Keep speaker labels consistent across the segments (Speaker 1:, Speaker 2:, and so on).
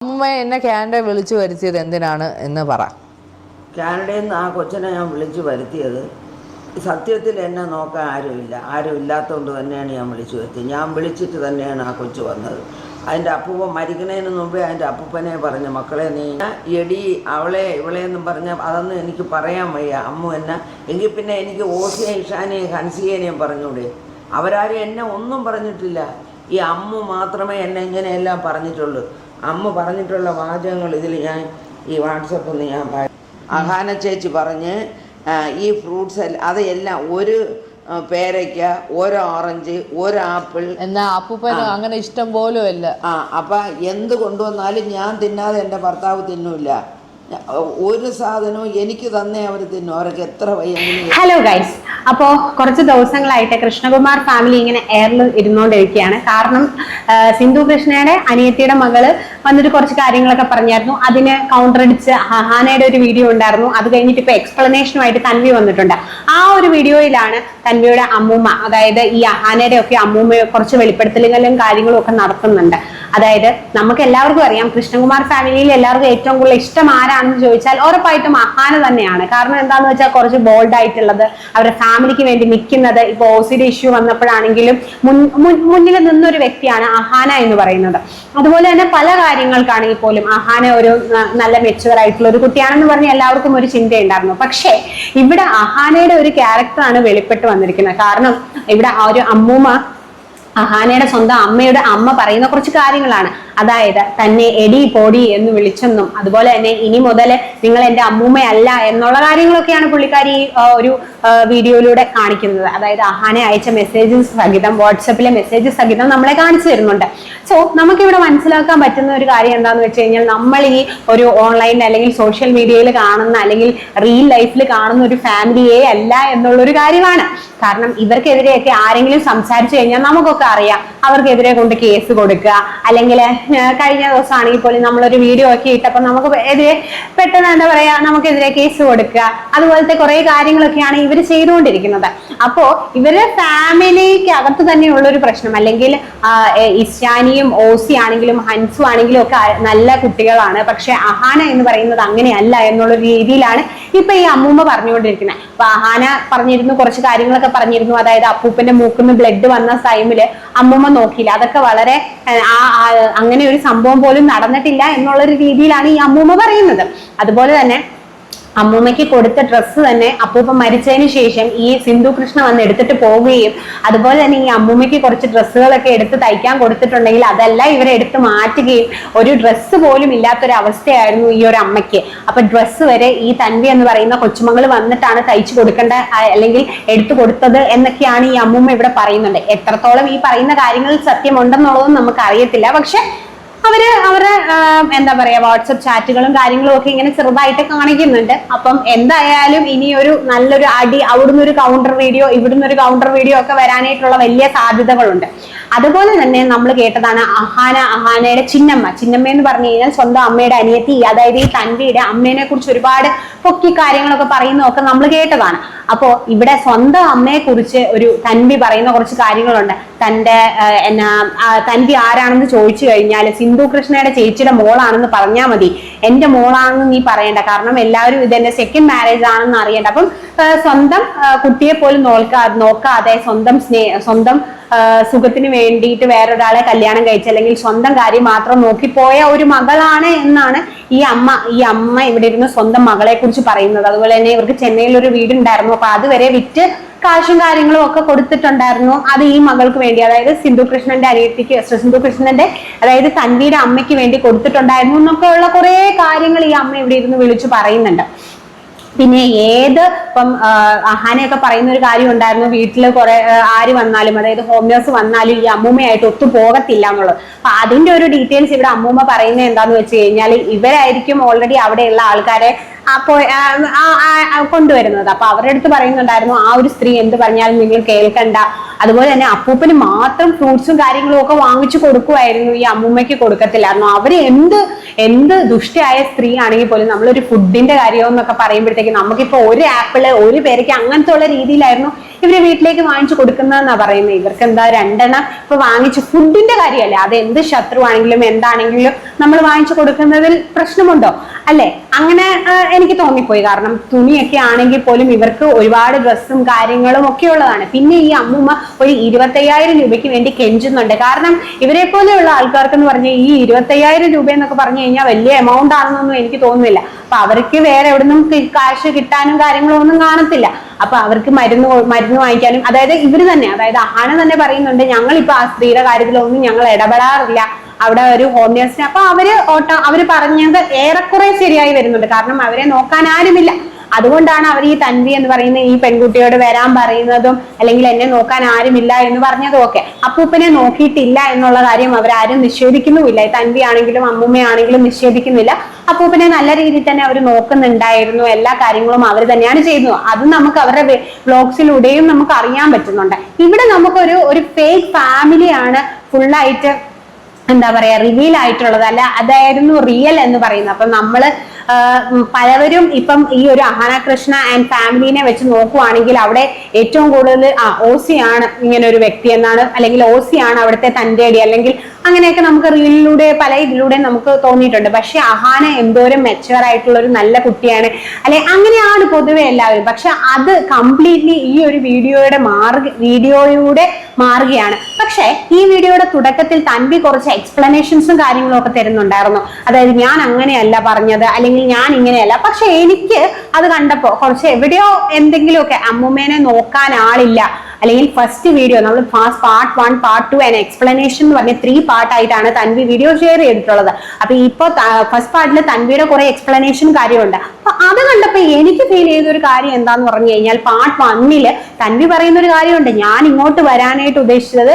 Speaker 1: അമ്മ എന്നെ കാനഡ വിളിച്ചു വരുത്തിയത് എന്തിനാണ് എന്ന് പറ.
Speaker 2: കാനഡയിൽ നിന്ന് ആ കൊച്ചിനെ ഞാൻ വിളിച്ചു വരുത്തിയത് സത്യത്തിൽ എന്നെ നോക്കാൻ ആരും ഇല്ലാത്തതുകൊണ്ട് തന്നെയാണ് ഞാൻ വിളിച്ചു വരുത്തിയത്. ഞാൻ വിളിച്ചിട്ട് തന്നെയാണ് ആ കൊച്ചു വന്നത്. അതിൻ്റെ അപ്പൂപ്പൻ മരിക്കുന്നതിന് മുമ്പേ അതിൻ്റെ അപ്പൂപ്പനെ പറഞ്ഞു, മക്കളെ നീ എടി അവളെ ഇവളെന്നും പറഞ്ഞ അതൊന്നും എനിക്ക് പറയാൻ വയ്യ അമ്മു എന്നെ. എങ്കിൽ പിന്നെ എനിക്ക് ഓസിയെ ഇഷാനെയും ഹൻസിയേനെയും പറഞ്ഞൂടെ? അവരാരും എന്നെ ഒന്നും പറഞ്ഞിട്ടില്ല. ഈ അമ്മു മാത്രമേ എന്നെ ഇങ്ങനെയെല്ലാം പറഞ്ഞിട്ടുള്ളൂ. അമ്മ പറഞ്ഞിട്ടുള്ള വാചകങ്ങൾ ഇതിൽ ഞാൻ ഈ വാട്സപ്പിൽ നിന്ന് ഞാൻ അഹാന ചേച്ചി പറഞ്ഞ് ഈ ഫ്രൂട്ട്സ് അതെല്ലാം ഒരു പേരയ്ക്ക, ഒരു ഓറഞ്ച്, ഒരു ആപ്പിൾ.
Speaker 1: എന്നാ അപ്പൂപ്പന് അങ്ങനെ ഇഷ്ടം പോലും അല്ല.
Speaker 2: അപ്പം എന്ത് കൊണ്ടുവന്നാലും ഞാൻ തിന്നാതെ എൻ്റെ ഭർത്താവ് തിന്നൂല. ഒരു സാധനവും എനിക്ക് തന്നെ അവർ തിന്നും. അവർക്ക് എത്ര വയ്യെങ്കിലും.
Speaker 3: ഹലോ ഗൈസ്, അപ്പോൾ കുറച്ച് ദിവസങ്ങളായിട്ട് കൃഷ്ണകുമാർ ഫാമിലി ഇങ്ങനെ എയറിൽ ഇരുന്നുകൊണ്ടിരിക്കുകയാണ്. കാരണം സിന്ധു കൃഷ്ണയുടെ അനിയത്തിയുടെ മകള് വന്നിട്ട് കുറച്ച് കാര്യങ്ങളൊക്കെ പറഞ്ഞായിരുന്നു. അതിന് കൗണ്ടർ അടിച്ച് അഹാനയുടെ ഒരു വീഡിയോ ഉണ്ടായിരുന്നു. അത് കഴിഞ്ഞിട്ട് ഇപ്പൊ എക്സ്പ്ലനേഷനുമായിട്ട് തൻവി വന്നിട്ടുണ്ട്. ആ ഒരു വീഡിയോയിലാണ് തൻവിയുടെ അമ്മൂമ്മ, അതായത് ഈ അഹാനയുടെ ഒക്കെ അമ്മൂമ്മ കുറച്ച് വെളിപ്പെടുത്തലുകളും കാര്യങ്ങളും ഒക്കെ നടത്തുന്നുണ്ട്. അതായത് നമുക്ക് എല്ലാവർക്കും അറിയാം, കൃഷ്ണകുമാർ ഫാമിലിയിൽ എല്ലാവർക്കും ഏറ്റവും കൂടുതൽ ഇഷ്ടം ആരാണെന്ന് ചോദിച്ചാൽ ഉറപ്പായിട്ടും അഹാന തന്നെയാണ്. കാരണം എന്താന്ന് വെച്ചാൽ കുറച്ച് ബോൾഡ് ആയിട്ടുള്ളത്, അവരുടെ ഫാമിലിക്ക് വേണ്ടി നിൽക്കുന്നത്. ഇപ്പൊ ഓസിഡ് ഇഷ്യൂ വന്നപ്പോഴാണെങ്കിലും മുന്നിൽ നിന്നൊരു വ്യക്തിയാണ് അഹാന എന്ന് പറയുന്നത്. അതുപോലെ തന്നെ പല കാര്യങ്ങൾക്കാണെങ്കിൽ പോലും അഹാന ഒരു നല്ല മെച്ചുവർ ആയിട്ടുള്ള ഒരു കുട്ടിയാണെന്ന് പറഞ്ഞ് എല്ലാവർക്കും ഒരു ചിന്തയുണ്ടായിരുന്നു. പക്ഷേ ഇവിടെ അഹാനയുടെ ഒരു ക്യാരക്ടറാണ് വെളിപ്പെട്ട് വന്നിരിക്കുന്നത്. കാരണം ഇവിടെ ആ ഒരു അമ്മൂമ്മ അഹാനയുടെ സ്വന്തം അമ്മയുടെ അമ്മ പറയുന്ന കുറച്ച് കാര്യങ്ങളാണ്. അതായത് തന്നെ എടി പൊടി എന്ന് വിളിച്ചെന്നും, അതുപോലെ തന്നെ ഇനി മുതൽ നിങ്ങൾ എൻ്റെ അമ്മൂമ്മയല്ല എന്നുള്ള കാര്യങ്ങളൊക്കെയാണ് പുള്ളിക്കാരി ഒരു വീഡിയോയിലൂടെ കാണിക്കുന്നത്. അതായത് അഹാനെ അയച്ച മെസ്സേജസ് സഹിതം, വാട്സപ്പിലെ മെസ്സേജസ് സഹിതം നമ്മളെ കാണിച്ചു തരുന്നുണ്ട്. സോ നമുക്കിവിടെ മനസ്സിലാക്കാൻ പറ്റുന്ന ഒരു കാര്യം എന്താണെന്ന് വെച്ച് കഴിഞ്ഞാൽ, നമ്മൾ ഈ ഒരു ഓൺലൈൻ അല്ലെങ്കിൽ സോഷ്യൽ മീഡിയയിൽ കാണുന്ന അല്ലെങ്കിൽ റിയൽ ലൈഫിൽ കാണുന്ന ഒരു ഫാമിലിയെ അല്ല എന്നുള്ളൊരു കാര്യമാണ്. കാരണം ഇവർക്കെതിരെയൊക്കെ ആരെങ്കിലും സംസാരിച്ചു കഴിഞ്ഞാൽ നമുക്കൊക്കെ അറിയാം, അവർക്കെതിരെ കൊണ്ട് കേസ് കൊടുക്കുക, അല്ലെങ്കിൽ കഴിഞ്ഞ ദിവസം ആണെങ്കിൽ പോലും നമ്മളൊരു വീഡിയോ ഒക്കെ ഇട്ടപ്പോൾ നമുക്ക് എതിരെ പെട്ടെന്ന് എന്താ പറയാ നമുക്കെതിരെ കേസ് കൊടുക്കുക, അതുപോലത്തെ കുറെ കാര്യങ്ങളൊക്കെയാണ് ഇവർ ചെയ്തുകൊണ്ടിരിക്കുന്നത്. അപ്പോ ഇവര് ഫാമിലിക്ക് അകത്ത് തന്നെയുള്ള ഒരു പ്രശ്നം, അല്ലെങ്കിൽ ഇസ്യാനിയും ഓസി ആണെങ്കിലും ഹൻസു ആണെങ്കിലും ഒക്കെ നല്ല കുട്ടികളാണ്. പക്ഷെ അഹാന എന്ന് പറയുന്നത് അങ്ങനെയല്ല എന്നുള്ള രീതിയിലാണ് ഇപ്പൊ ഈ അമ്മൂമ്മ പറഞ്ഞുകൊണ്ടിരിക്കുന്നത്. അപ്പൊ അഹാന പറഞ്ഞിരുന്നു, കുറച്ച് കാര്യങ്ങളൊക്കെ പറഞ്ഞിരുന്നു. അതായത് അപ്പൂപ്പന്റെ മൂക്കിന്ന് ബ്ലഡ് വന്ന ടൈമില് അമ്മൂമ്മ നോക്കിയില്ല. അതൊക്കെ വളരെ അങ്ങനെ ഒരു സംഭവം പോലും നടന്നിട്ടില്ല എന്നുള്ളൊരു രീതിയിലാണ് ഈ അമ്മൂമ്മ പറയുന്നത്. അതുപോലെ തന്നെ അമ്മൂമ്മയ്ക്ക് കൊടുത്ത ഡ്രസ്സ് തന്നെ അപ്പൂപ്പൻ മരിച്ചതിന് ശേഷം ഈ സിന്ധു കൃഷ്ണ വന്ന് എടുത്തിട്ട് പോവുകയും, അതുപോലെ തന്നെ ഈ അമ്മൂമ്മയ്ക്ക് കുറച്ച് ഡ്രസ്സുകളൊക്കെ എടുത്ത് തയ്ക്കാൻ കൊടുത്തിട്ടുണ്ടെങ്കിൽ അതെല്ലാം ഇവരെ എടുത്ത് മാറ്റുകയും, ഒരു ഡ്രസ്സ് പോലും ഇല്ലാത്തൊരവസ്ഥയായിരുന്നു ഈ ഒരു അമ്മയ്ക്ക്. അപ്പൊ ഡ്രസ്സ് വരെ ഈ തൻവി എന്ന് പറയുന്ന കൊച്ചുമകൾ വന്നിട്ടാണ് തയ്ച്ചു കൊടുക്കേണ്ട അല്ലെങ്കിൽ എടുത്തു കൊടുത്തത് എന്നൊക്കെയാണ് ഈ അമ്മൂമ്മ ഇവിടെ പറയുന്നുണ്ട്. എത്രത്തോളം ഈ പറയുന്ന കാര്യങ്ങളിൽ സത്യമുണ്ടെന്നുള്ളതും നമുക്ക് അറിയത്തില്ല. പക്ഷെ അവരുടെ എന്താ പറയാ വാട്സപ്പ് ചാറ്റുകളും കാര്യങ്ങളും ഒക്കെ ഇങ്ങനെ ചെറുതായിട്ട് കാണിക്കുന്നുണ്ട്. അപ്പം എന്തായാലും ഇനി ഒരു നല്ലൊരു അടി, അവിടുന്ന് ഒരു കൗണ്ടർ വീഡിയോ ഇവിടുന്ന് ഒരു കൗണ്ടർ വീഡിയോ ഒക്കെ വരാനായിട്ടുള്ള വലിയ സാധ്യതകളുണ്ട്. അതുപോലെ തന്നെ നമ്മൾ കേട്ടതാണ് അഹാനയുടെ ചിന്നമ്മ എന്ന് പറഞ്ഞു കഴിഞ്ഞാൽ സ്വന്തം അമ്മയുടെ അനിയത്തി, അതായത് ഈ തൻവിയുടെ അമ്മേനെ കുറിച്ച് ഒരുപാട് പൊക്കി കാര്യങ്ങളൊക്കെ പറയുന്നതൊക്കെ നമ്മൾ കേട്ടതാണ്. അപ്പോ ഇവിടെ സ്വന്തം അമ്മയെ കുറിച്ച് ഒരു തൻവി പറയുന്ന കുറച്ച് കാര്യങ്ങളുണ്ട്. തൻവി ആരാണെന്ന് ചോദിച്ചു കഴിഞ്ഞാൽ സിന്ധു കൃഷ്ണയുടെ ചേച്ചിയുടെ മോളാണെന്ന് പറഞ്ഞാൽ മതി, എന്റെ മോളാണെന്ന് നീ പറയണ്ട, കാരണം എല്ലാവരും ഇതെന്റെ സെക്കൻഡ് മാരേജ് ആണെന്ന് അറിയണ്ട. അപ്പം സ്വന്തം കുട്ടിയെ പോലും നോക്കാതെ സ്വന്തം സുഖത്തിന് വേണ്ടിയിട്ട് വേറൊരാളെ കല്യാണം കഴിച്ച് അല്ലെങ്കിൽ സ്വന്തം കാര്യം മാത്രം നോക്കിപ്പോയ ഒരു മകളാണ് എന്നാണ് ഈ അമ്മ ഇവിടെ ഇരുന്ന് സ്വന്തം മകളെ കുറിച്ച് പറയുന്നത്. അതുപോലെ തന്നെ ഇവർക്ക് ചെന്നൈയിൽ ഒരു വീടുണ്ടായിരുന്നു. അപ്പൊ അതുവരെ വിറ്റ് കാശും കാര്യങ്ങളും ഒക്കെ കൊടുത്തിട്ടുണ്ടായിരുന്നു. അത് ഈ മകൾക്ക് വേണ്ടി, അതായത് സിന്ധു കൃഷ്ണന്റെ അതായത് തൻവിയുടെ അമ്മയ്ക്ക് വേണ്ടി കൊടുത്തിട്ടുണ്ടായിരുന്നു എന്നൊക്കെ ഉള്ള കുറെ കാര്യങ്ങൾ ഈ അമ്മ ഇവിടെ ഇരുന്ന് വിളിച്ചു പറയുന്നുണ്ട്. പിന്നെ ഇപ്പം അഹാനയൊക്കെ പറയുന്ന ഒരു കാര്യം ഉണ്ടായിരുന്നു, വീട്ടിൽ കുറെ ആര് വന്നാലും, അതായത് ഹോം നേഴ്സ് വന്നാലും ഈ അമ്മൂമ്മയായിട്ട് ഒത്തു പോകത്തില്ല എന്നുള്ളത്. അപ്പൊ അതിന്റെ ഒരു ഡീറ്റെയിൽസ് ഇവിടെ അമ്മൂമ്മ പറയുന്നത് എന്താന്ന് വെച്ച് കഴിഞ്ഞാൽ, ഇവരായിരിക്കും ഓൾറെഡി അവിടെയുള്ള ആൾക്കാരെ കൊണ്ടുവരുന്നത്. അപ്പൊ അവരുടെ അടുത്ത് പറയുന്നുണ്ടായിരുന്നു, ആ ഒരു സ്ത്രീ എന്ത് പറഞ്ഞാലും നിങ്ങൾ കേൾക്കണ്ട. അതുപോലെ തന്നെ അപ്പൂപ്പന് മാത്രം ഫ്രൂട്ട്സും കാര്യങ്ങളും ഒക്കെ വാങ്ങിച്ചു കൊടുക്കുമായിരുന്നു, ഈ അമ്മൂമ്മയ്ക്ക് കൊടുക്കത്തില്ലായിരുന്നു. അവര് എന്ത് ദുഷ്ടയായ സ്ത്രീ ആണെങ്കിൽ പോലും നമ്മളൊരു ഫുഡിന്റെ കാര്യം എന്നൊക്കെ പറയുമ്പോഴത്തേക്ക് നമുക്കിപ്പോ ഒരു ആപ്പിള് ഒരു പേരയ്ക്ക് അങ്ങനത്തെ ഉള്ള രീതിയിലായിരുന്നു ഇവര് വീട്ടിലേക്ക് വാങ്ങിച്ചു കൊടുക്കുന്നതെന്നാ പറയുന്നത്. ഇവർക്ക് എന്താ 2 ഇപ്പൊ വാങ്ങിച്ചു ഫുഡിന്റെ കാര്യമല്ല, അത് എന്ത് ശത്രു ആണെങ്കിലും എന്താണെങ്കിലും നമ്മൾ വാങ്ങിച്ചു കൊടുക്കുന്നതിൽ പ്രശ്നമുണ്ടോ? അല്ലെ? അങ്ങനെ എനിക്ക് തോന്നിപ്പോയി. കാരണം തുണിയൊക്കെ ആണെങ്കിൽ പോലും ഇവർക്ക് ഒരുപാട് ഡ്രസ്സും കാര്യങ്ങളും ഒക്കെ ഉള്ളതാണ്. പിന്നെ ഈ അമ്മൂമ്മ ഒരു 25,000 രൂപയ്ക്ക് വേണ്ടി കെഞ്ചുന്നുണ്ട്. കാരണം ഇവരെ പോലെയുള്ള ആൾക്കാർക്ക് എന്ന് പറഞ്ഞാൽ ഈ 25,000 രൂപ എന്നൊക്കെ പറഞ്ഞു കഴിഞ്ഞാൽ വലിയ എമൗണ്ട് ആണെന്നൊന്നും എനിക്ക് തോന്നുന്നില്ല. അപ്പൊ അവർക്ക് വേറെ എവിടുന്നും കാശ് കിട്ടാനും കാര്യങ്ങളും ഒന്നും കാണത്തില്ല. അപ്പൊ അവർക്ക് മരുന്ന് വാങ്ങിക്കാനും, അതായത് ഇവര് തന്നെ, അതായത് അഹാന തന്നെ പറയുന്നുണ്ട്, ഞങ്ങളിപ്പോ ആ സ്ത്രീയുടെ കാര്യത്തിലൊന്നും ഞങ്ങൾ ഇടപെടാറില്ല, അവിടെ ഒരു ഹോം നേഴ്സിനെ. അപ്പൊ അവര് പറഞ്ഞത് ഏറെക്കുറെ ശരിയായി വരുന്നുണ്ട്. കാരണം അവരെ നോക്കാൻ ആരുമില്ല. അതുകൊണ്ടാണ് അവർ ഈ തൻവി എന്ന് പറയുന്ന ഈ പെൺകുട്ടിയോട് വരാൻ പറയുന്നതും അല്ലെങ്കിൽ എന്നെ നോക്കാൻ ആരുമില്ല എന്ന് പറഞ്ഞതും ഒക്കെ. അപ്പൂപ്പനെ നോക്കിയിട്ടില്ല എന്നുള്ള കാര്യം അവരാരും നിഷേധിക്കുന്നുമില്ല. ഈ തൻവി ആണെങ്കിലും അമ്മൂമ്മയാണെങ്കിലും നിഷേധിക്കുന്നില്ല. അപ്പൂപ്പനെ നല്ല രീതിയിൽ തന്നെ അവർ നോക്കുന്നുണ്ടായിരുന്നു. എല്ലാ കാര്യങ്ങളും അവർ തന്നെയാണ് ചെയ്യുന്നത്. അത് നമുക്ക് അവരുടെ വ്ലോഗ്സിലൂടെയും നമുക്ക് അറിയാൻ പറ്റുന്നുണ്ട്. ഇവിടെ നമുക്കൊരു ഫേക്ക് ഫാമിലിയാണ് ഫുള്ളായിട്ട് എന്താ പറയാ റിവീൽ ആയിട്ടുള്ളത്. അല്ല, അതായിരുന്നു റിയൽ എന്ന് പറയുന്നത്. അപ്പൊ നമ്മള് പലവരും ഇപ്പം ഈ ഒരു അഹാന കൃഷ്ണ ആൻഡ് ഫാമിലിനെ വെച്ച് നോക്കുവാണെങ്കിൽ അവിടെ ഏറ്റവും കൂടുതൽ ഓസിയാണ് ഇങ്ങനെ ഒരു വ്യക്തി എന്നാണ്, അല്ലെങ്കിൽ ഓസിയാണ് അവിടുത്തെ തന്റെ അടി, അല്ലെങ്കിൽ അങ്ങനെയൊക്കെ നമുക്ക് റീലിലൂടെ പല ഇതിലൂടെ നമുക്ക് തോന്നിയിട്ടുണ്ട്. പക്ഷെ അഹാന എന്തോരം മെച്ചുവർ ആയിട്ടുള്ള ഒരു നല്ല കുട്ടിയാണ്, അല്ലെ? അങ്ങനെയാണ് പൊതുവെ എല്ലാവരും. പക്ഷെ അത് കംപ്ലീറ്റ്ലി ഈ ഒരു വീഡിയോയുടെ മാറുകയാണ്. പക്ഷെ ഈ വീഡിയോയുടെ തുടക്കത്തിൽ തൻവി കുറച്ച് എക്സ്പ്ലനേഷൻസും കാര്യങ്ങളും ഒക്കെ തരുന്നുണ്ടായിരുന്നു. അതായത് ഞാൻ അങ്ങനെയല്ല പറഞ്ഞത്, അല്ലെങ്കിൽ ഞാൻ ഇങ്ങനെയല്ല. പക്ഷെ എനിക്ക് അത് കണ്ടപ്പോ കുറച്ച് എവിടെയോ എന്തെങ്കിലുമൊക്കെ അമ്മൂമ്മേനെ നോക്കാൻ ആളില്ല, അല്ലെങ്കിൽ ഫസ്റ്റ് വീഡിയോ നമ്മൾ പാർട്ട് 1 പാർട്ട് 2 ആൻഡ് എക്സ്പ്ലനേഷൻ എന്ന് പറഞ്ഞ 3 പാർട്ടായിട്ടാണ് തൻവി വീഡിയോ ഷെയർ ചെയ്തിട്ടുള്ളത്. അപ്പൊ ഇപ്പൊ ഫസ്റ്റ് പാർട്ടിൽ തൻവിയുടെ കുറെ എക്സ്പ്ലനേഷൻ കാര്യമുണ്ട്. അപ്പൊ അത് കണ്ടപ്പോ എനിക്ക് ഫീൽ ചെയ്ത ഒരു കാര്യം എന്താന്ന് പറഞ്ഞു കഴിഞ്ഞാൽ, പാർട്ട് 1 തൻവി പറയുന്ന ഒരു കാര്യമുണ്ട്, ഞാൻ ഇങ്ങോട്ട് വരാനായിട്ട് ഉദ്ദേശിച്ചത്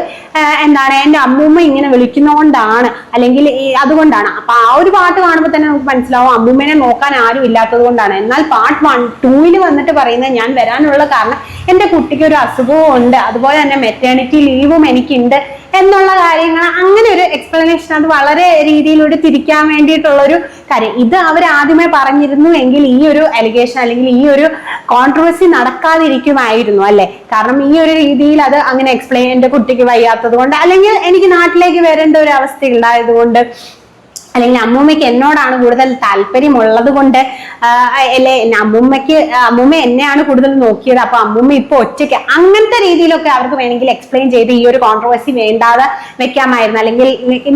Speaker 3: എന്താണ്, എന്റെ അമ്മൂമ്മ ഇങ്ങനെ വിളിക്കുന്നതുകൊണ്ടാണ്, അല്ലെങ്കിൽ അതുകൊണ്ടാണ്. അപ്പൊ ആ ഒരു പാട്ട് കാണുമ്പോൾ തന്നെ നമുക്ക് മനസ്സിലാവും അമ്മൂമ്മേനെ നോക്കാൻ ആരും ഇല്ലാത്തത് കൊണ്ടാണ്. എന്നാൽ പാർട്ട് 2 വന്നിട്ട് പറയുന്നത് ഞാൻ വരാനുള്ള കാരണം എന്റെ കുട്ടിക്ക് ഒരു അസുഖവും ഉണ്ട്, അതുപോലെ തന്നെ മെറ്റേണിറ്റി ലീവും എനിക്കുണ്ട് എന്നുള്ള കാര്യങ്ങൾ. അങ്ങനെ ഒരു എക്സ്പ്ലനേഷൻ അത് വളരെ രീതിയിലൂടെ തിരിക്കാൻ വേണ്ടിയിട്ടുള്ള ഒരു കാര്യം. ഇത് അവർ ആദ്യമേ പറഞ്ഞിരുന്നു എങ്കിൽ ഈ ഒരു അലിഗേഷൻ അല്ലെങ്കിൽ ഈ ഒരു കോൺട്രവേഴ്സി നടക്കാതിരിക്കുമായിരുന്നു, അല്ലെ? കാരണം ഈ ഒരു രീതിയിൽ അത് അങ്ങനെ എക്സ്പ്ലെയിൻ, എന്റെ കുട്ടിക്ക് വയ്യാത്തത് കൊണ്ട്, അല്ലെങ്കിൽ എനിക്ക് നാട്ടിലേക്ക് വരേണ്ട ഒരു അവസ്ഥ ഉണ്ടായത് കൊണ്ട്, അല്ലെങ്കിൽ അമ്മൂമ്മയ്ക്ക് എന്നോടാണ് കൂടുതൽ താല്പര്യമുള്ളത് കൊണ്ട്, അല്ലെ അമ്മൂമ്മ എന്നെയാണ് കൂടുതൽ നോക്കിയത്, അപ്പൊ അമ്മൂമ്മ ഇപ്പൊ ഒറ്റയ്ക്ക്, അങ്ങനത്തെ രീതിയിലൊക്കെ അവർക്ക് വേണമെങ്കിൽ എക്സ്പ്ലെയിൻ ചെയ്ത് ഈ ഒരു കോൺട്രവേഴ്സി വേണ്ടാതെ വെക്കാമായിരുന്നു, അല്ലെങ്കിൽ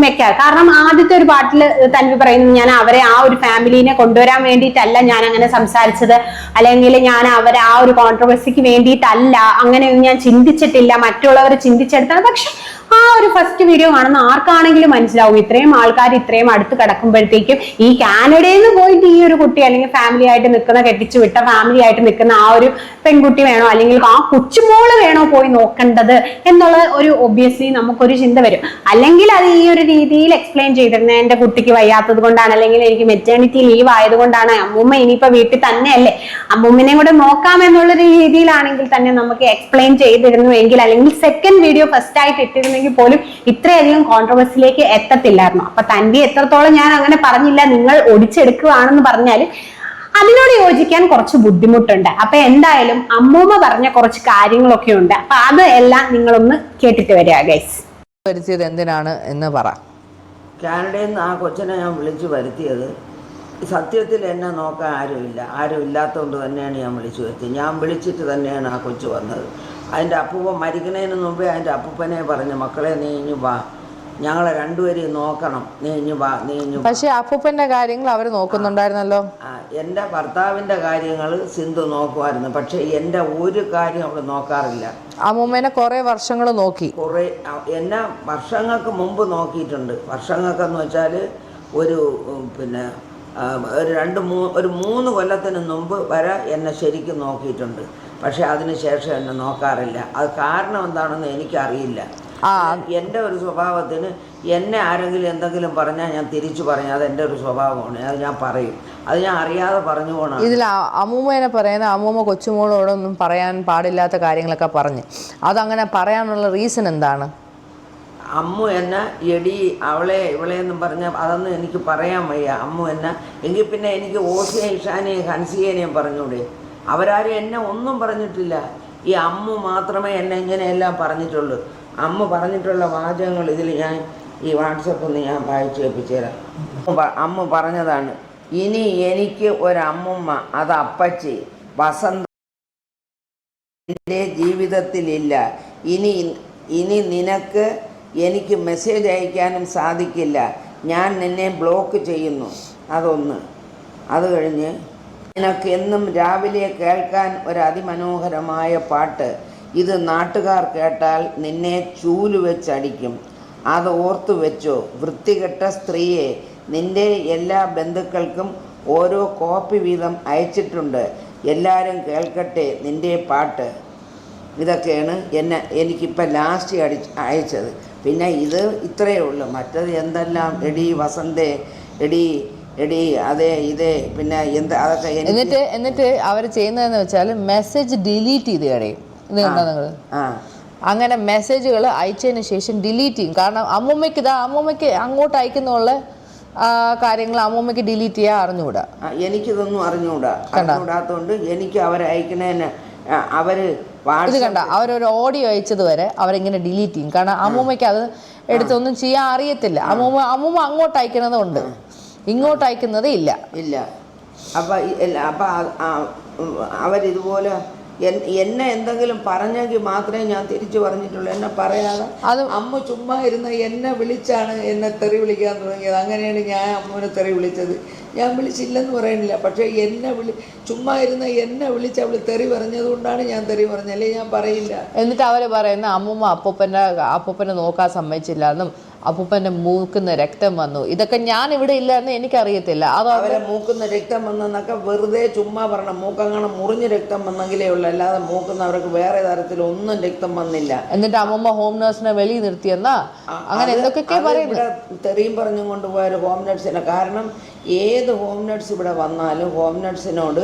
Speaker 3: വെക്കാം. കാരണം ആദ്യത്തെ ഒരു പാട്ടിൽ തൻവി പറയുന്നത്, ഞാൻ അവരെ ആ ഒരു ഫാമിലിനെ കൊണ്ടുവരാൻ വേണ്ടിയിട്ടല്ല ഞാൻ അങ്ങനെ സംസാരിച്ചത്, അല്ലെങ്കിൽ ഞാൻ അവരെ ആ ഒരു കോൺട്രവേഴ്സിക്ക് വേണ്ടിയിട്ടല്ല, അങ്ങനെയൊന്നും ഞാൻ ചിന്തിച്ചിട്ടില്ല, മറ്റുള്ളവർ ചിന്തിച്ചെടുത്താണ്. പക്ഷെ ആ ഒരു ഫസ്റ്റ് വീഡിയോ കാണുന്ന ആർക്കാണെങ്കിലും മനസ്സിലാവും, ഇത്രയും ആൾക്കാർ ഇത്രയും അടുത്ത് കിടക്കുമ്പോഴത്തേക്കും ഈ കാനഡയിൽ നിന്ന് പോയിട്ട് ഈ ഒരു കുട്ടി, അല്ലെങ്കിൽ ഫാമിലി ആയിട്ട് നിൽക്കുന്ന, കെട്ടിച്ചു വിട്ട ഫാമിലി ആയിട്ട് നിൽക്കുന്ന ആ ഒരു പെൺകുട്ടി വേണോ, അല്ലെങ്കിൽ ആ കൊച്ചുമോള് വേണോ പോയി നോക്കേണ്ടത് എന്നുള്ള ഒരു ഒബ്വിയസ്ലി നമുക്കൊരു ചിന്ത വരും. അല്ലെങ്കിൽ അത് ഈ ഒരു രീതിയിൽ എക്സ്പ്ലെയിൻ ചെയ്തിരുന്നത്, എന്റെ കുട്ടിക്ക് വയ്യാത്തത് കൊണ്ടാണ്, അല്ലെങ്കിൽ എനിക്ക് മെറ്റേണിറ്റി ലീവ് ആയതുകൊണ്ടാണ്, അമ്മൂമ്മ ഇനിയിപ്പോ വീട്ടിൽ തന്നെയല്ലേ, അമ്മൂമ്മനെ കൂടെ നോക്കാം എന്നുള്ളൊരു രീതിയിലാണെങ്കിൽ തന്നെ നമുക്ക് എക്സ്പ്ലെയിൻ ചെയ്തിരുന്നുവെങ്കിൽ, അല്ലെങ്കിൽ സെക്കൻഡ് വീഡിയോ ഫസ്റ്റ് ആയിട്ട് ഇട്ടിരുന്നെങ്കിൽ പോലും ഇത്രയധികം കോൺട്രവേഴ്സിയിലേക്ക് എത്തത്തില്ലായിരുന്നു. അപ്പൊ തൻവി എത്രത്തോളം ഞാൻ അങ്ങനെ പറഞ്ഞില്ല, നിങ്ങൾ ഒടിച്ചെടുക്കുകയാണെന്ന് പറഞ്ഞാൽ അതിനോട് യോജിക്കാൻ കുറച്ച് ബുദ്ധിമുട്ടുണ്ട്. അപ്പൊ എന്തായാലും അമ്മൂമ്മ പറഞ്ഞ കുറച്ച് കാര്യങ്ങളൊക്കെ ഉണ്ട്. അപ്പൊ അത് എല്ലാം നിങ്ങളൊന്ന് കേട്ടിട്ട് വരിക ഗൈസ്.
Speaker 1: വരുത്തിയത് എന്തിനാണ് എന്ന് പറ.
Speaker 2: കാനഡയിൽ നിന്ന് ആ കൊച്ചിനെ ഞാൻ വിളിച്ചു വരുത്തിയത് സത്യത്തിൽ എന്നെ നോക്കാൻ ആരും ഇല്ലാത്തതുകൊണ്ട് തന്നെയാണ് ഞാൻ വിളിച്ചു വരുത്തിയത്. ഞാൻ വിളിച്ചിട്ട് തന്നെയാണ് ആ കൊച്ചു വന്നത്. അതിൻ്റെ അപ്പൂപ്പൻ മരിക്കുന്നതിന് മുമ്പേ അതിൻ്റെ അപ്പൂപ്പനെ പറഞ്ഞു, മക്കളെ നീ ഇഞ്ഞു വാ, ഞങ്ങളെ രണ്ടുപേരെയും നോക്കണം, നീ ഇഞ്ഞു വാ, നീ ഇഞ്ഞു.
Speaker 1: പക്ഷെ അപ്പൂപ്പന്റെ കാര്യങ്ങൾ അവർ നോക്കുന്നുണ്ടായിരുന്നല്ലോ.
Speaker 2: എൻ്റെ ഭർത്താവിൻ്റെ കാര്യങ്ങൾ സിന്ധു നോക്കുമായിരുന്നു, പക്ഷെ എൻ്റെ ഒരു കാര്യം അവൾ നോക്കാറില്ല.
Speaker 1: അമ്മൂമ്മേനെ കുറെ വർഷങ്ങൾ നോക്കി.
Speaker 2: എന്നെ വർഷങ്ങൾക്ക് മുമ്പ് നോക്കിയിട്ടുണ്ട്. വർഷങ്ങൾക്കെന്ന് വെച്ചാൽ ഒരു ഒരു 3 കൊല്ലത്തിന് മുമ്പ് വരെ എന്നെ ശരിക്കും നോക്കിയിട്ടുണ്ട്. പക്ഷെ അതിന് ശേഷം എന്നെ നോക്കാറില്ല. അത് കാരണം എന്താണെന്ന് എനിക്കറിയില്ല. എൻ്റെ ഒരു സ്വഭാവത്തിന് എന്നെ ആരെങ്കിലും എന്തെങ്കിലും പറഞ്ഞാൽ ഞാൻ തിരിച്ചു പറഞ്ഞാൽ അത് എൻ്റെ ഒരു സ്വഭാവമാണ്. അത് ഞാൻ പറയും. അത് ഞാൻ അറിയാതെ പറഞ്ഞു പോകണം.
Speaker 1: ഇതിൽ അമ്മൂമ്മേനെ പറയുന്ന അമ്മൂമ്മ കൊച്ചുമോളോടൊന്നും പറയാൻ പാടില്ലാത്ത കാര്യങ്ങളൊക്കെ പറഞ്ഞ്, അതങ്ങനെ പറയാനുള്ള റീസൺ എന്താണ്?
Speaker 2: അമ്മു എന്നെ എടി അവളെ ഇവളെന്നും പറഞ്ഞാൽ അതൊന്നും എനിക്ക് പറയാൻ വയ്യ. അമ്മു എന്നെ എങ്കിൽ പിന്നെ എനിക്ക് ഓസിയെയും ഇഷാനെയും ഹൻസിയേനെയും പറഞ്ഞൂടെ? അവരാരും എന്നെ ഒന്നും പറഞ്ഞിട്ടില്ല. ഈ അമ്മു മാത്രമേ എന്നെ ഇങ്ങനെയെല്ലാം പറഞ്ഞിട്ടുള്ളൂ. അമ്മ പറഞ്ഞിട്ടുള്ള വാചകങ്ങൾ ഇതിൽ ഞാൻ ഈ വാട്സപ്പ് ഒന്ന് ഞാൻ വായിച്ചു കേൾപ്പിച്ചു തരാം. അമ്മ പറഞ്ഞതാണ്, ഇനി എനിക്ക് ഒരമ്മുമ്മ, അത് അപ്പച്ചി വസന്ത എൻ്റെ ജീവിതത്തിലില്ല. ഇനി നിനക്ക് എനിക്ക് മെസ്സേജ് അയക്കാനും സാധിക്കില്ല. ഞാൻ നിന്നെ ബ്ലോക്ക് ചെയ്യുന്നു. അതൊന്ന്. അത് കഴിഞ്ഞ് നിനക്ക് എന്നും രാവിലെ കേൾക്കാൻ ഒരു അതിമനോഹരമായ പാട്ട്. ഇത് നാട്ടുകാർ കേട്ടാൽ നിന്നെ ചൂല് വെച്ചടിക്കും. അത് ഓർത്തു വെച്ചോ. വൃത്തികെട്ട സ്ത്രീയെ, നിൻ്റെ എല്ലാ ബന്ധുക്കൾക്കും ഓരോ കോപ്പി വീതം അയച്ചിട്ടുണ്ട്. എല്ലാവരും കേൾക്കട്ടെ നിൻ്റെ പാട്ട്. ഇതൊക്കെയാണ് എനിക്കിപ്പോൾ ലാസ്റ്റ് അയച്ചത്. പിന്നെ ഇത് ഇത്രയേ ഉള്ളൂ. മറ്റത് എന്തെല്ലാം എടി വസന്തേ, എടി അതേ ഇതേ പിന്നെ അതൊക്കെ.
Speaker 1: എന്നിട്ട് അവർ ചെയ്യുന്നതെന്ന് വെച്ചാൽ മെസ്സേജ് ഡിലീറ്റ് ചെയ്ത് കളയും. ഇത് കണ്ടോ നിങ്ങൾ? അങ്ങനെ മെസ്സേജുകൾ അയച്ചതിന് ശേഷം ഡിലീറ്റ് ചെയ്യും. കാരണം അമ്മൂമ്മയ്ക്ക് അങ്ങോട്ട് അയക്കുന്നുള്ള കാര്യങ്ങൾ അമ്മൂമ്മയ്ക്ക് ഡിലീറ്റ് ചെയ്യാൻ അറിഞ്ഞുകൂടാ.
Speaker 2: എനിക്കിതൊന്നും അറിഞ്ഞുകൂടാത്തതുകൊണ്ട് എനിക്ക് അവരയക്കണേന് ഇത്
Speaker 1: കണ്ട, അവരൊരു ഓഡിയോ അയച്ചത് വരെ അവരിങ്ങനെ ഡിലീറ്റ് ചെയ്യും. കാരണം അമ്മൂമ്മയ്ക്ക് അത് എടുത്തൊന്നും ചെയ്യാൻ അറിയത്തില്ല. അമ്മൂമ്മ അങ്ങോട്ട് അയക്കണതുണ്ട്, ഇങ്ങോട്ട് അയക്കുന്നത് ഇല്ല.
Speaker 2: അപ്പം അവരിതുപോലെ എന്നെ എന്തെങ്കിലും പറഞ്ഞെങ്കിൽ മാത്രമേ ഞാൻ തിരിച്ചു പറഞ്ഞിട്ടുള്ളൂ. എന്നെ പറയാതെ അമ്മ ചുമ്മാ ഇരുന്ന് എന്നെ വിളിച്ചാണ് എന്നെ തെറി വിളിക്കാൻ തുടങ്ങിയത്. അങ്ങനെയാണ് ഞാൻ അമ്മൂനെ തെറി വിളിച്ചത്. ഞാൻ വിളിച്ചില്ലെന്ന് പറയുന്നില്ല, പക്ഷേ ചുമ്മാ ഇരുന്ന് എന്നെ വിളിച്ച് അവൾ തെറി പറഞ്ഞതുകൊണ്ടാണ് ഞാൻ തെറി പറഞ്ഞത്, അല്ലേ ഞാൻ പറയില്ല.
Speaker 1: എന്നിട്ട് അവർ പറയുന്ന അമ്മൂമ്മ അപ്പൂപ്പനെ നോക്കാൻ സമ്മതിച്ചില്ല എന്നും അപ്പൂപ്പൻ്റെ മൂക്കുന്ന രക്തം വന്നു. ഇതൊക്കെ ഞാൻ ഇവിടെ ഇല്ല എന്ന് എനിക്കറിയത്തില്ല.
Speaker 2: അവരെ മൂക്കുന്ന രക്തം വന്നെന്നൊക്കെ വെറുതെ ചുമ്മാ പറഞ്ഞ. മൂക്കങ്ങനെ മുറിഞ്ഞ് രക്തം വന്നെങ്കിലേ ഉള്ളൂ, അല്ലാതെ മൂക്കുന്നവർക്ക് വേറെ തരത്തിലൊന്നും രക്തം വന്നില്ല.
Speaker 1: എന്നിട്ട് അമ്മൂമ്മ ഹോം നഴ്സിനെ വെളിയിൽ നിർത്തിയെന്നാ അങ്ങനെ എന്തൊക്കെ
Speaker 2: ഇവിടെ തെറിയും പറഞ്ഞും കൊണ്ടുപോയ ഒരു ഹോം നഴ്സിനെ. കാരണം ഏത് ഹോം നഴ്സ് ഇവിടെ വന്നാലും ഹോം നഴ്സിനോട്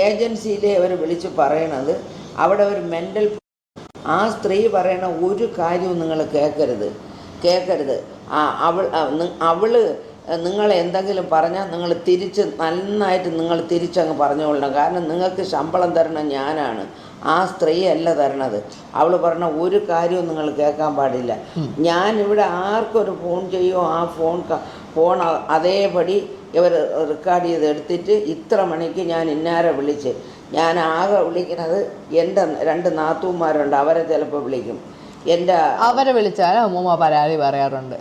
Speaker 2: ഏജൻസിയിലെ അവർ വിളിച്ച് പറയണത്, അവിടെ ഒരു മെൻ്റൽ, ആ സ്ത്രീ പറയണ ഒരു കാര്യവും നിങ്ങൾ കേൾക്കരുത്. അവള് നിങ്ങൾ എന്തെങ്കിലും പറഞ്ഞാൽ നിങ്ങൾ നന്നായിട്ട് നിങ്ങൾ തിരിച്ചങ്ങ് പറഞ്ഞുകൊള്ളണം. കാരണം നിങ്ങൾക്ക് ശമ്പളം തരണം ഞാനാണ്, ആ സ്ത്രീ അല്ല തരണത്. അവൾ പറഞ്ഞ ഒരു കാര്യവും നിങ്ങൾ കേൾക്കാൻ പാടില്ല. ഞാനിവിടെ ആർക്കൊരു ഫോൺ ചെയ്യുമോ ആ ഫോൺ അതേപടി ഇവർ റെക്കോർഡ് ചെയ്ത് എടുത്തിട്ട് ഇത്ര മണിക്ക് ഞാൻ ഇന്നാരെ വിളിച്ച്, ഞാൻ ആകെ വിളിക്കുന്നത് എൻ്റെ 2 നാത്തൂന്മാരുണ്ട്, അവരെ ചിലപ്പോൾ വിളിക്കും.
Speaker 1: അവരെ വിളിച്ചാൽ അമ്മൂമ്മ പരാതി പറയാറുണ്ട്.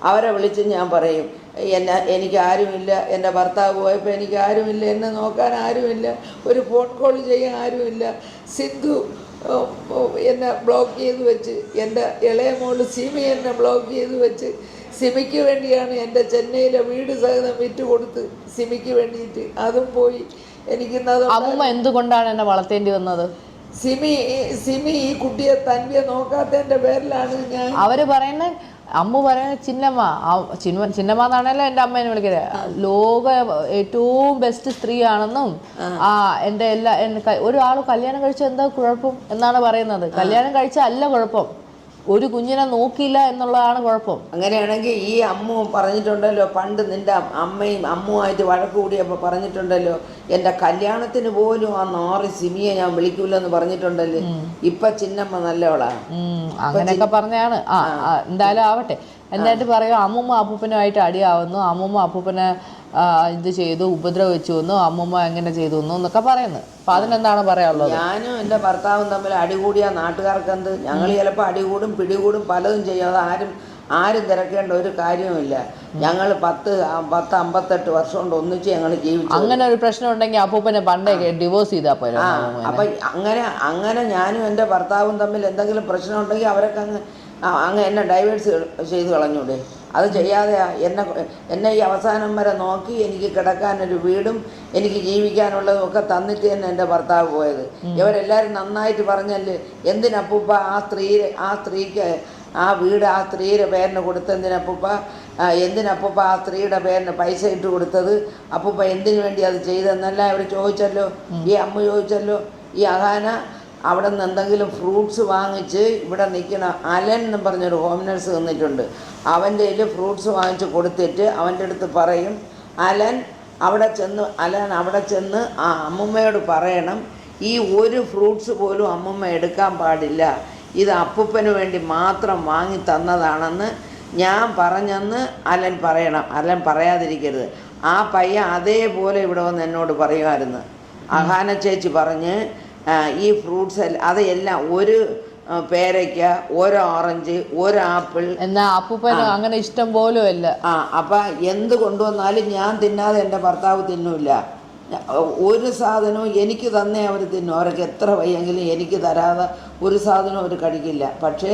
Speaker 2: അവരെ വിളിച്ച് ഞാൻ പറയും, എനിക്ക് ആരുമില്ല, എൻ്റെ ഭർത്താവ് പോയപ്പോൾ എനിക്ക് ആരുമില്ല, എന്നെ നോക്കാൻ ആരുമില്ല, ഒരു ഫോൺ കോൾ ചെയ്യാൻ ആരുമില്ല. സിന്ധു എന്നെ ബ്ലോക്ക് ചെയ്ത് വെച്ച്, എൻ്റെ ഇളയ മോള് സിമി എന്നെ ബ്ലോക്ക് ചെയ്ത് വെച്ച്. സിമിക്ക് വേണ്ടിയാണ് എൻ്റെ ചെന്നൈയിലെ വീട് സഹിതം വിറ്റ് കൊടുത്ത്, സിമിക്ക് വേണ്ടിയിട്ട്. അതും പോയി. എനിക്കിന്നത്
Speaker 1: അമ്മൂമ്മ എന്തുകൊണ്ടാണ് എന്നെ വളർത്തേണ്ടി വന്നത്?
Speaker 2: സിമി ഈ കുട്ടിയെ തൻവിയെ നോക്കാത്തതിൻ്റെ പേരിലാണ് ഞാൻ.
Speaker 1: അവര് പറയുന്ന അമ്മ പറയുന്ന ചിന്നമ്മ എന്നാണല്ലോ എൻ്റെ അമ്മേനെ വിളിക്കുന്നത്. ലോക ഏറ്റവും ബെസ്റ്റ് സ്ത്രീയാണെന്നും എൻ്റെ ഒരാൾ കല്യാണം കഴിച്ച എന്താ കുഴപ്പം എന്നാണ് പറയുന്നത്. കല്യാണം കഴിച്ച അല്ല കുഴപ്പം, ഒരു കുഞ്ഞിനെ നോക്കിയില്ല എന്നുള്ളതാണ് കുഴപ്പം.
Speaker 2: അങ്ങനെയാണെങ്കിൽ ഈ അമ്മു പറഞ്ഞിട്ടുണ്ടല്ലോ, പണ്ട് നിൻ്റെ അമ്മയും അമ്മുമായിട്ട് വഴക്ക് കൂടിയപ്പോൾ പറഞ്ഞിട്ടുണ്ടല്ലോ, എൻ്റെ കല്യാണത്തിന് പോലും ആ നാറി സിമിയെ ഞാൻ വിളിക്കൂലെന്ന് പറഞ്ഞിട്ടുണ്ടല്ലോ. ഇപ്പൊ ചിന്നമ്മ നല്ലവളാ.
Speaker 1: അങ്ങനെയൊക്കെ പറഞ്ഞാണ്. എന്തായാലും ആവട്ടെ. എന്നിട്ട് പറയും അമ്മൂമ്മ അപ്പൂപ്പനുമായിട്ട് അടിയാവുന്നു, അമ്മൂമ്മ അപ്പൂപ്പനെ ഇത് ചെയ്തു, ഉപദ്രവിച്ചു എന്നു, അമ്മൂമ്മ എങ്ങനെ ചെയ്തു എന്നൊക്കെ പറയുന്നു. അപ്പൊ അതിനെന്താണ് പറയാനുള്ളത്?
Speaker 2: ഞാനും എൻ്റെ ഭർത്താവും തമ്മിൽ അടികൂടിയ നാട്ടുകാർക്ക് എന്ത്? ഞങ്ങൾ ചിലപ്പോൾ അടികൂടും പിടികൂടും പലതും ചെയ്യും. അത് ആരും തിരക്കേണ്ട ഒരു കാര്യവുമില്ല. ഞങ്ങൾ 58 വർഷം കൊണ്ട് ഒന്നിച്ച് ഞങ്ങൾ ജീവിച്ചു.
Speaker 1: അങ്ങനെ ഒരു പ്രശ്നം ഉണ്ടെങ്കിൽ അപ്പൂപ്പനെ പണ്ടേ ഡിവോഴ്സ് ചെയ്താൽ പോലെ.
Speaker 2: അപ്പം അങ്ങനെ ഞാനും എൻ്റെ ഭർത്താവും തമ്മിൽ എന്തെങ്കിലും പ്രശ്നം ഉണ്ടെങ്കിൽ അവരൊക്കെ അങ്ങ് എന്നെ ഡൈവേഴ്സ് ചെയ്ത് കളഞ്ഞൂടെ? അത് ചെയ്യാതെ എന്നെ ഈ അവസാനം വരെ നോക്കി എനിക്ക് കിടക്കാനൊരു വീടും എനിക്ക് ജീവിക്കാനുള്ളതും ഒക്കെ തന്നിട്ട് തന്നെ എൻ്റെ ഭർത്താവ് പോയത്. ഇവരെല്ലാവരും നന്നായിട്ട് പറഞ്ഞല്ലേ, എന്തിനപ്പൂപ്പ ആ സ്ത്രീക്ക് ആ വീട് ആ സ്ത്രീയുടെ പേരിന് കൊടുത്തെന്തിനപ്പൂപ്പ, എന്തിനപ്പൂപ്പ ആ സ്ത്രീയുടെ പേരിന് പൈസ ഇട്ട് കൊടുത്തത്, അപ്പൂപ്പ എന്തിനു വേണ്ടി അത് ചെയ്തെന്നെല്ലാം അവർ ചോദിച്ചല്ലോ. ഈ അമ്മ ചോദിച്ചല്ലോ. ഈ അഹാന അവിടെ നിന്ന് എന്തെങ്കിലും ഫ്രൂട്ട്സ് വാങ്ങിച്ച് ഇവിടെ നിൽക്കുന്ന അലൻ എന്ന് പറഞ്ഞൊരു ഹോം നഴ്സ് തന്നിട്ടുണ്ട്. അവൻ്റെ കയ്യിൽ ഫ്രൂട്ട്സ് വാങ്ങിച്ച് കൊടുത്തിട്ട് അവൻ്റെ അടുത്ത് പറയും, അലൻ അവിടെ ചെന്ന് ആ അമ്മുമ്മയോട് പറയണം, ഈ ഒരു ഫ്രൂട്ട്സ് പോലും അമ്മുമ്മ എടുക്കാൻ പാടില്ല, ഇത് അപ്പൂപ്പന് വേണ്ടി മാത്രം വാങ്ങി തന്നതാണെന്ന് ഞാൻ പറഞ്ഞെന്ന് അലൻ പറയണം, അലൻ പറയാതിരിക്കരുത്. ആ പയ്യൻ അതേപോലെ ഇവിടെ വന്ന് എന്നോട് പറയുമായിരുന്നു. അഹാന ചേച്ചി പറഞ്ഞ് ഈ ഫ്രൂട്ട്സ് അതെല്ലാം ഒരു പേരയ്ക്ക, ഒരു ഓറഞ്ച്, ഒരു ആപ്പിൾ.
Speaker 1: എന്നാ അപ്പൂപ്പന് അങ്ങനെ ഇഷ്ടം പോലും അല്ല.
Speaker 2: അപ്പം എന്ത് കൊണ്ടുവന്നാലും ഞാൻ തിന്നാതെ എൻ്റെ ഭർത്താവ് തിന്നില്ല. ഒരു സാധനവും എനിക്ക് തന്നെ അവർ തിന്നും. അവർക്ക് എത്ര വയ്യെങ്കിലും എനിക്ക് തരാതെ ഒരു സാധനവും അവർ കഴിക്കില്ല. പക്ഷേ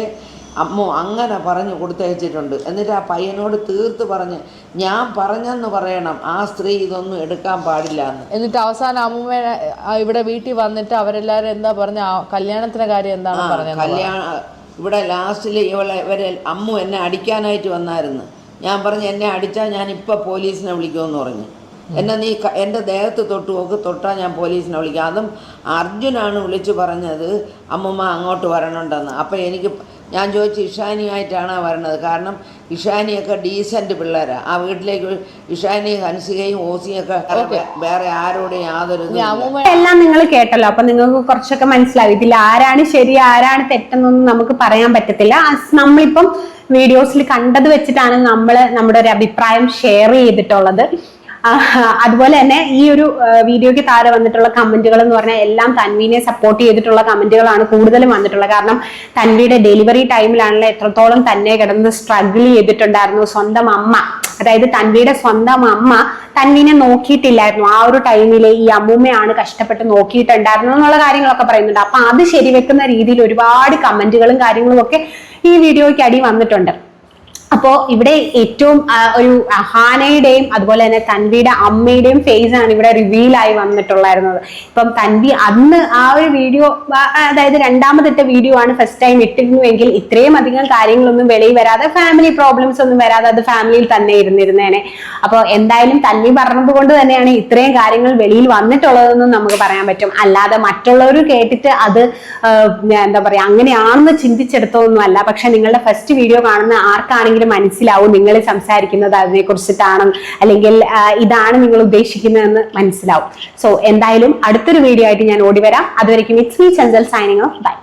Speaker 2: അമ്മ അങ്ങനെ പറഞ്ഞ് കൊടുത്തയച്ചിട്ടുണ്ട്. എന്നിട്ട് ആ പയ്യനോട് തീർത്ത് പറഞ്ഞ് ഞാൻ പറഞ്ഞെന്ന് പറയണം, ആ സ്ത്രീ ഇതൊന്നും എടുക്കാൻ പാടില്ല എന്ന്.
Speaker 1: എന്നിട്ട് അവസാനം അമ്മൂമ്മ ഇവിടെ വീട്ടിൽ വന്നിട്ട് അവരെല്ലാരും എന്താ പറഞ്ഞ, കല്യാണത്തിന്റെ കാര്യം എന്താണ് പറഞ്ഞത്?
Speaker 2: ഇവിടെ ലാസ്റ്റിൽ ഇവരെ അമ്മു എന്നെ അടിക്കാനായിട്ട് വന്നായിരുന്നു. ഞാൻ പറഞ്ഞു എന്നെ അടിച്ചാൽ ഞാൻ ഇപ്പം പോലീസിനെ വിളിക്കുമെന്ന് പറഞ്ഞു. എന്നെ നീ എൻ്റെ ദേഹത്ത് തൊട്ട് നോക്ക്, തൊട്ടാൽ ഞാൻ പോലീസിനെ വിളിക്കാം. അതും അർജുനാണ് വിളിച്ച് പറഞ്ഞത് അമ്മൂമ്മ അങ്ങോട്ട് വരണുണ്ടെന്ന്. അപ്പം ഞാൻ ചോദിച്ചു ഇഷാനിയായിട്ടാണ് വരണത്, കാരണം ഇഷാനിയൊക്കെ ഡീസൻറ്റ് പിള്ളേരാണ്. ആ വീട്ടിലേക്ക് ഇഷാനിയും ഹൻസികയും ഓസിയൊക്കെ വേറെ ആരോടും യാതൊരു
Speaker 3: എല്ലാം നിങ്ങൾ കേട്ടല്ലോ. അപ്പൊ നിങ്ങൾക്ക് കുറച്ചൊക്കെ മനസ്സിലാവും. ഇതിൽ ആരാണ് ശരി ആരാണ് തെറ്റെന്നൊന്നും നമുക്ക് പറയാൻ പറ്റത്തില്ല. നമ്മളിപ്പം വീഡിയോസിൽ കണ്ടത് വെച്ചിട്ടാണ് നമ്മുടെ ഒരു അഭിപ്രായം ഷെയർ ചെയ്തിട്ടുള്ളത്. അതുപോലെ തന്നെ ഈ ഒരു വീഡിയോയ്ക്ക് താഴെ വന്നിട്ടുള്ള കമന്റുകൾ എന്ന് പറഞ്ഞാൽ എല്ലാം തൻവീനെ സപ്പോർട്ട് ചെയ്തിട്ടുള്ള കമന്റുകളാണ് കൂടുതലും വന്നിട്ടുള്ളത്. കാരണം തൻവിയുടെ ഡെലിവറി ടൈമിലാണല്ലോ എത്രത്തോളം തന്നെ കിടന്ന് സ്ട്രഗിൾ ചെയ്തിട്ടുണ്ടായിരുന്നു. സ്വന്തം അമ്മ, അതായത് തൻവിയുടെ സ്വന്തം അമ്മ തൻവിനെ നോക്കിയിട്ടില്ലായിരുന്നു. ആ ഒരു ടൈമില് ഈ അമ്മൂമ്മയാണ് കഷ്ടപ്പെട്ട് നോക്കിയിട്ടുണ്ടായിരുന്നു എന്നുള്ള കാര്യങ്ങളൊക്കെ പറയുന്നുണ്ട്. അപ്പൊ അത് ശരിവെക്കുന്ന രീതിയിൽ ഒരുപാട് കമന്റുകളും കാര്യങ്ങളും ഒക്കെ ഈ വീഡിയോയ്ക്ക് അടി വന്നിട്ടുണ്ട്. അപ്പോ ഇവിടെ ഏറ്റവും ഒരു അഹാനയുടെയും അതുപോലെ തന്നെ തൻവിയുടെ അമ്മയുടെയും ഫേസ് ആണ് ഇവിടെ റിവീൽ ആയി വന്നിട്ടുണ്ടായിരുന്നത്. ഇപ്പം തൻവി അന്ന് ആ ഒരു വീഡിയോ, അതായത് രണ്ടാമതിട്ട വീഡിയോ ആണ് ഫസ്റ്റ് ടൈം ഇട്ടിരുന്നുവെങ്കിൽ ഇത്രയും അധികം കാര്യങ്ങളൊന്നും വെളിയിൽ വരാതെ, ഫാമിലി പ്രോബ്ലംസ് ഒന്നും വരാതെ അത് ഫാമിലിയിൽ തന്നെ ഇരുന്നിരുന്നേനെ. അപ്പോൾ എന്തായാലും തൻവി പറഞ്ഞത് കൊണ്ട് തന്നെയാണ് ഇത്രയും കാര്യങ്ങൾ വെളിയിൽ വന്നിട്ടുള്ളതെന്നും നമുക്ക് പറയാൻ പറ്റും. അല്ലാതെ മറ്റുള്ളവർ കേട്ടിട്ട് അത് എന്താ പറയാ അങ്ങനെയാണെന്ന് ചിന്തിച്ചെടുത്തതൊന്നും അല്ല. പക്ഷെ നിങ്ങളുടെ ഫസ്റ്റ് വീഡിയോ കാണുന്ന ആർക്കാണെങ്കിലും മനസ്സിലാവും നിങ്ങൾ സംസാരിക്കുന്നത് അതിനെ കുറിച്ചിട്ടാണ്, അല്ലെങ്കിൽ ഇതാണ് നിങ്ങൾ ഉദ്ദേശിക്കുന്നതെന്ന് മനസ്സിലാവും. സോ എന്തായാലും അടുത്തൊരു വീഡിയോ ആയിട്ട് ഞാൻ ഓടി വരാം. അതുവരെയ്ക്കും it's me Chanchal signing off. By.